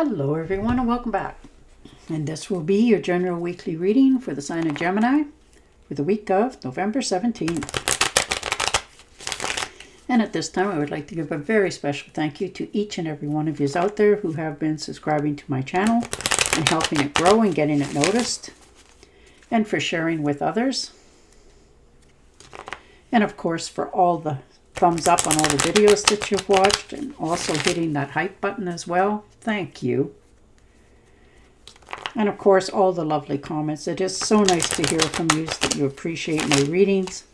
Hello everyone and welcome back. And this will be your general weekly reading for the sign of Gemini for the week of November 17th. And at this time I would like to give a very special thank you to each and every one of you out there who have been subscribing to my channel and helping it grow and getting it noticed, and for sharing with others. And of course for all the thumbs up on all the videos that you've watched, and also hitting that hype button as well. Thank you. And of course all the lovely comments. It is so nice to hear from you that you appreciate my readings.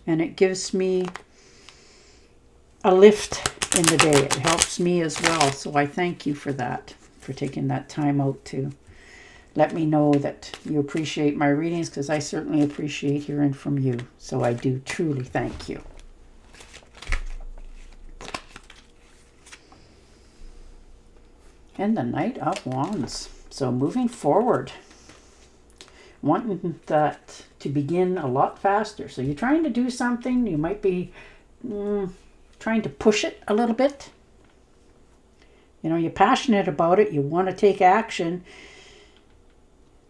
And it gives me a lift in the day. It helps me as well. So I thank you for that, for taking that time out to let me know that you appreciate my readings, because I certainly appreciate hearing from you. So I do truly thank you. And the Knight of Wands. So moving forward, wanting that to begin a lot faster. So you're trying to do something. You might be trying to push it a little bit. You know, you're passionate about it. You want to take action.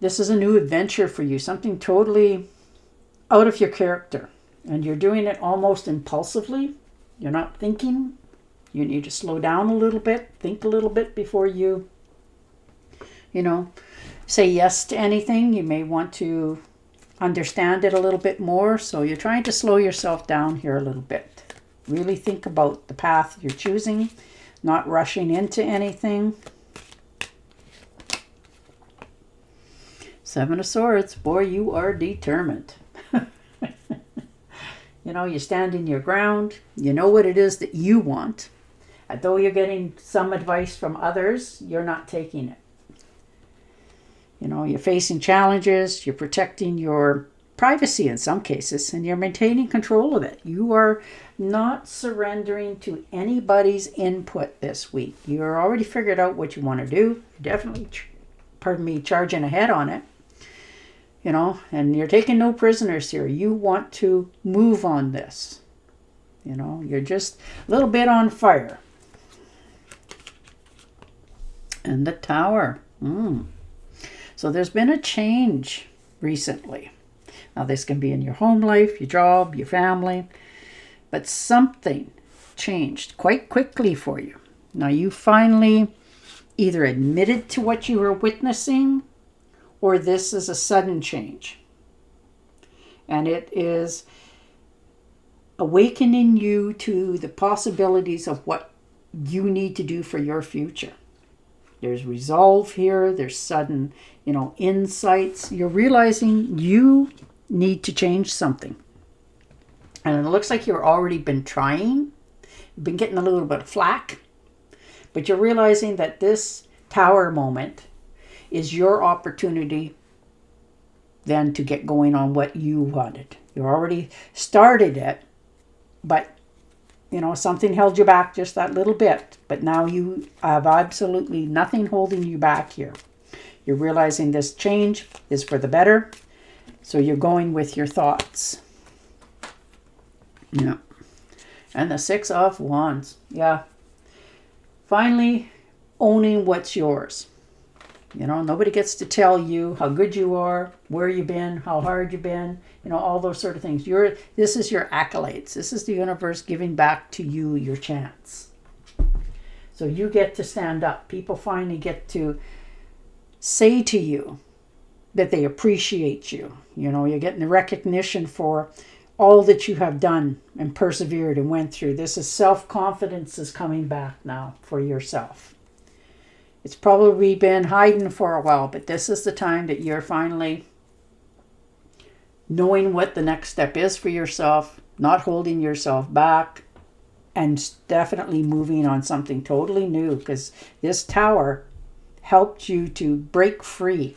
This is a new adventure for you, something totally out of your character. And you're doing it almost impulsively. You're not thinking. You need to slow down a little bit, think a little bit before you say yes to anything. You may want to understand it a little bit more. So you're trying to slow yourself down here a little bit. Really think about the path you're choosing, not rushing into anything. Seven of Swords. Boy, you are determined. You stand in your ground. You know what it is that you want. Though you're getting some advice from others, you're not taking it. You're facing challenges. You're protecting your privacy in some cases, and you're maintaining control of it. You are not surrendering to anybody's input this week. You're already figured out what you want to do. You're definitely, charging ahead on it. And you're taking no prisoners here. You want to move on this. You're just a little bit on fire. And the Tower. So there's been a change recently. Now this can be in your home life, your job, your family. But something changed quite quickly for you. Now you finally either admitted to what you were witnessing, or this is a sudden change. And it is awakening you to the possibilities of what you need to do for your future. There's resolve here. There's sudden, insights. You're realizing you need to change something. And it looks like you've already been trying. You've been getting a little bit of flack. But you're realizing that this Tower moment is your opportunity then to get going on what you wanted. You already started it, but something held you back just that little bit. But now you have absolutely nothing holding you back here. You're realizing this change is for the better, so you're going with your thoughts. Yeah. And the Six of Wands. Yeah. Finally owning what's yours. Nobody gets to tell you how good you are, where you've been, how hard you've been, all those sort of things. This is your accolades. This is the universe giving back to you your chance. So you get to stand up. People finally get to say to you that they appreciate you. You're getting the recognition for all that you have done and persevered and went through. This is self-confidence is coming back now for yourself. It's probably been hiding for a while, but this is the time that you're finally knowing what the next step is for yourself, not holding yourself back, and definitely moving on something totally new, because this Tower helped you to break free.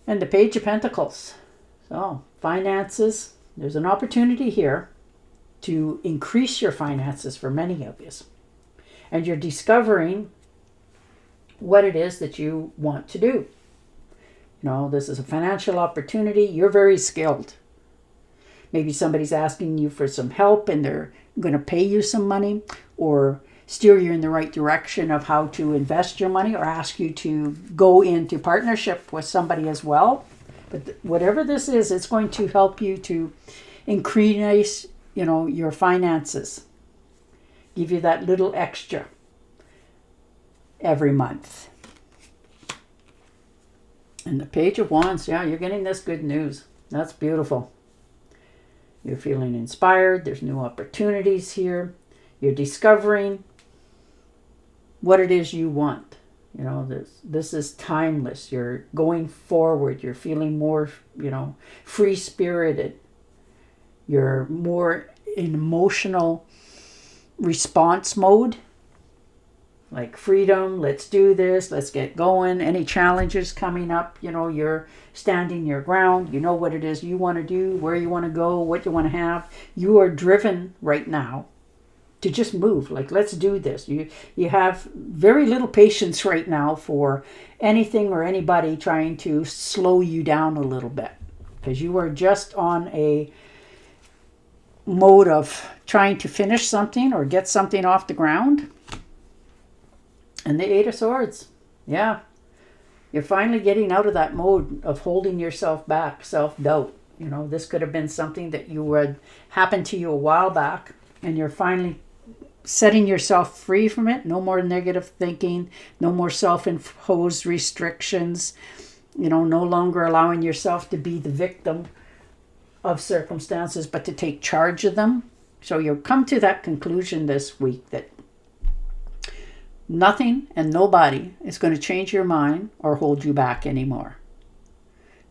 And the Page of Pentacles. So, finances. There's an opportunity here to increase your finances for many of you. And you're discovering what it is that you want to do. This is a financial opportunity. You're very skilled. Maybe somebody's asking you for some help and they're going to pay you some money, or steer you in the right direction of how to invest your money, or ask you to go into partnership with somebody as well. But whatever this is, it's going to help you to increase, your finances. Give you that little extra every month. And the Page of Wands, yeah, you're getting this good news. That's beautiful. You're feeling inspired. There's new opportunities here. You're discovering what it is you want. This is timeless. You're going forward. You're feeling more, free-spirited. You're more in emotional response mode. Like freedom, let's do this, let's get going. Any challenges coming up, you're standing your ground. You know what it is you want to do, where you want to go, what you want to have. You are driven right now to just move. Like, let's do this. You have very little patience right now for anything or anybody trying to slow you down a little bit, because you are just on a mode of trying to finish something or get something off the ground. And the Eight of Swords, yeah. You're finally getting out of that mode of holding yourself back, self-doubt. This could have been something that happened to you a while back, and you're finally setting yourself free from it. No more negative thinking, no more self-imposed restrictions, no longer allowing yourself to be the victim of circumstances, but to take charge of them. So you'll come to that conclusion this week that nothing and nobody is going to change your mind or hold you back anymore.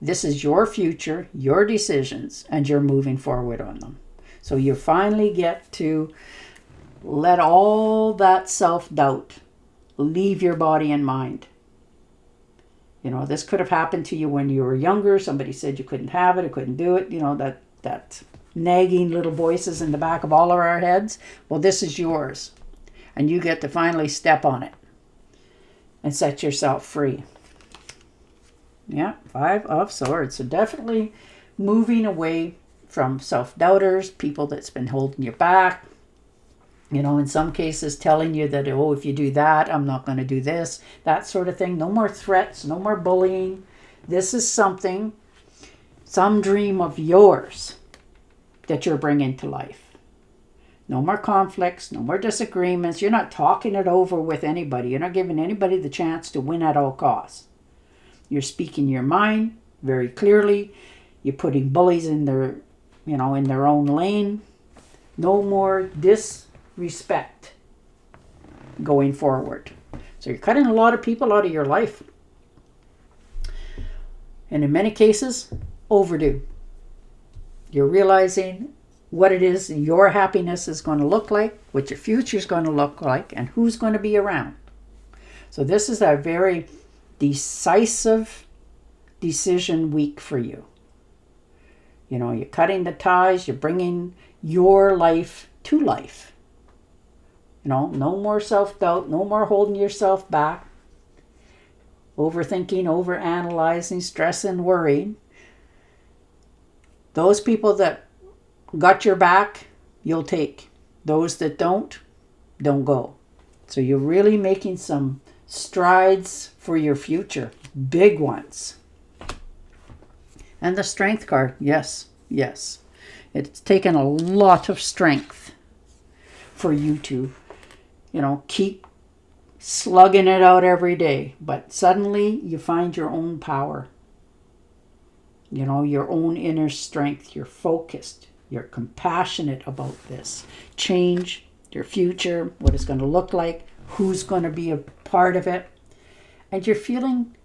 This is your future, your decisions, and you're moving forward on them. So you finally get to let all that self-doubt leave your body and mind. This could have happened to you when you were younger. Somebody said you couldn't have it, or couldn't do it. That nagging little voices in the back of all of our heads. Well, this is yours. And you get to finally step on it and set yourself free. Yeah, Five of Swords. So definitely moving away from self-doubters, people that's been holding you back. In some cases telling you that, if you do that, I'm not going to do this, that sort of thing. No more threats, no more bullying. This is some dream of yours that you're bringing to life. No more conflicts, no more disagreements. You're not talking it over with anybody. You're not giving anybody the chance to win at all costs. You're speaking your mind very clearly. You're putting bullies in their own lane. No more disrespect going forward. So you're cutting a lot of people out of your life. And in many cases, overdue. You're realizing what it is your happiness is going to look like, what your future is going to look like, and who's going to be around. So this is a very decisive decision week for you. You're cutting the ties, you're bringing your life to life. No more self-doubt, no more holding yourself back, overthinking, overanalyzing, stressing, worrying. Those people that got your back, you'll take. Those that don't go. So you're really making some strides for your future. Big ones. And the Strength card. Yes. It's taken a lot of strength for you to, keep slugging it out every day. But suddenly you find your own power. Your own inner strength. You're focused. You're compassionate about this change, your future, what it's going to look like, who's going to be a part of it. And you're feeling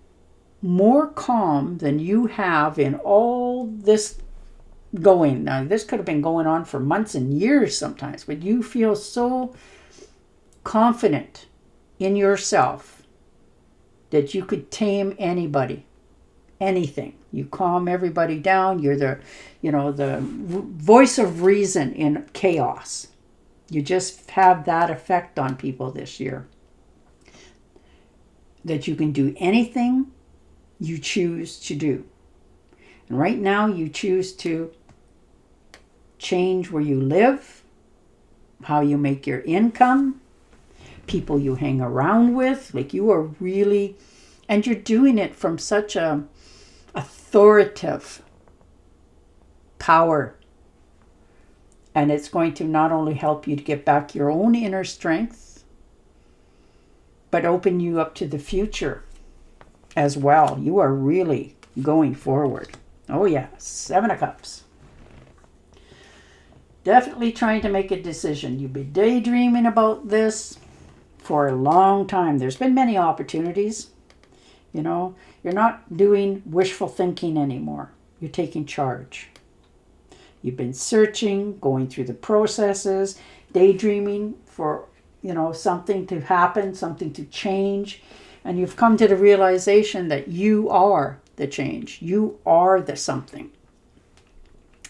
more calm than you have in all this going. Now, this could have been going on for months and years sometimes, but you feel so confident in yourself that you could tame anybody, anything. You calm everybody down. You're the voice of reason in chaos. You just have that effect on people this year. That you can do anything you choose to do. And right now you choose to change where you live, how you make your income, people you hang around with. Like, you are really, and you're doing it from such a authoritative power. And it's going to not only help you to get back your own inner strength, but open you up to the future as well. You are really going forward. Oh yeah, 7 of Cups. Definitely trying to make a decision. You've been daydreaming about this for a long time. There's been many opportunities. You know, you're not doing wishful thinking anymore. You're taking charge. You've been searching, going through the processes, daydreaming for, something to happen, something to change. And you've come to the realization that you are the change. You are the something.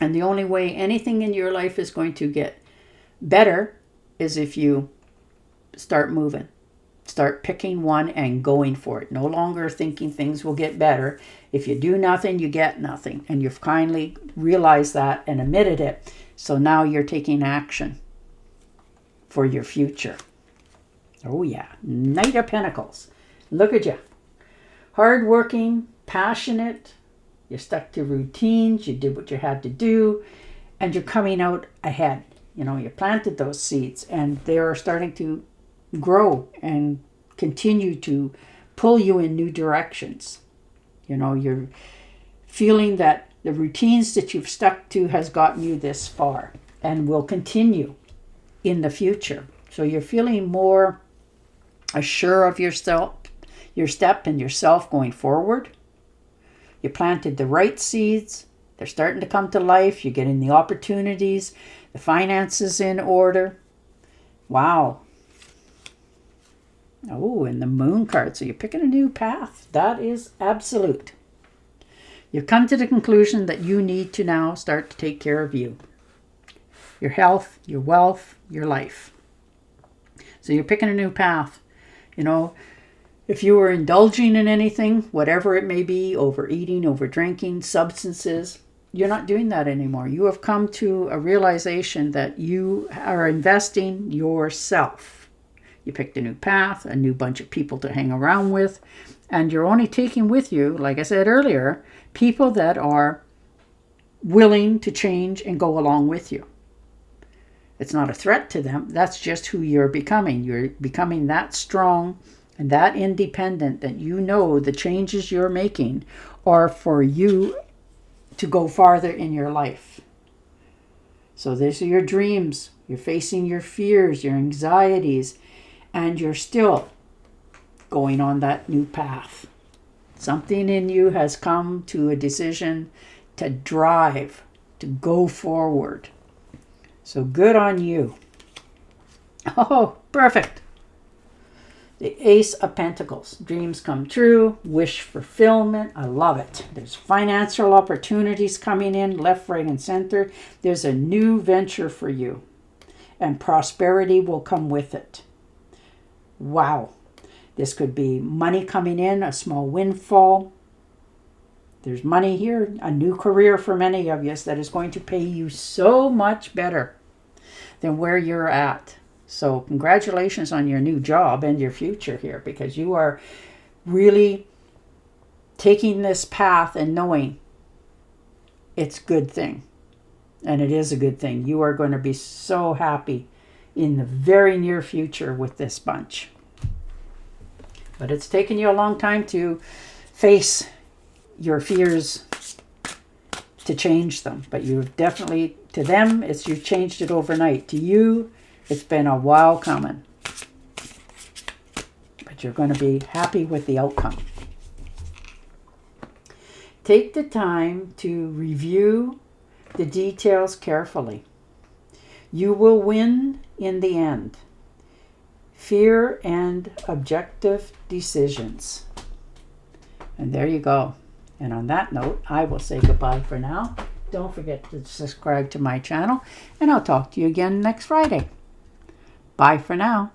And the only way anything in your life is going to get better is if you start moving. Start picking one and going for it. No longer thinking things will get better. If you do nothing, you get nothing. And you've kindly realized that and admitted it. So now you're taking action for your future. Oh yeah, Knight of Pentacles. Look at you. Hardworking, passionate. You stuck to routines. You did what you had to do. And you're coming out ahead. You planted those seeds and they're starting to grow and continue to pull you in new directions. You're feeling that the routines that you've stuck to has gotten you this far and will continue in the future. So you're feeling more assured of yourself, your step and yourself going forward. You planted the right seeds. They're starting to come to life. You're getting the opportunities, the finances in order. Wow. Oh, and the Moon card. So you're picking a new path. That is absolute. You've come to the conclusion that you need to now start to take care of you. Your health, your wealth, your life. So you're picking a new path. If you were indulging in anything, whatever it may be, overeating, overdrinking, substances, you're not doing that anymore. You have come to a realization that you are investing yourself. You picked a new path, a new bunch of people to hang around with, and you're only taking with you, like I said earlier, people that are willing to change and go along with you. It's not a threat to them. That's just who you're becoming. You're becoming that strong and that independent that the changes you're making are for you to go farther in your life. So these are your dreams. You're facing your fears, your anxieties, and you're still going on that new path. Something in you has come to a decision to drive, to go forward. So good on you. Oh, perfect. The Ace of Pentacles. Dreams come true. Wish fulfillment. I love it. There's financial opportunities coming in left, right, and center. There's a new venture for you. And prosperity will come with it. Wow. This could be money coming in, a small windfall. There's money here, a new career for many of you that is going to pay you so much better than where you're at. So congratulations on your new job and your future here, because you are really taking this path and knowing it's a good thing. And it is a good thing. You are going to be so happy in the very near future with this bunch. But it's taken you a long time to face your fears, to change them. But you've definitely, to them, you've changed it overnight. To you, it's been a while coming. But you're going to be happy with the outcome. Take the time to review the details carefully. You will win in the end. Fear and objective decisions. And there you go. And on that note, I will say goodbye for now. Don't forget to subscribe to my channel, and I'll talk to you again next Friday. Bye for now.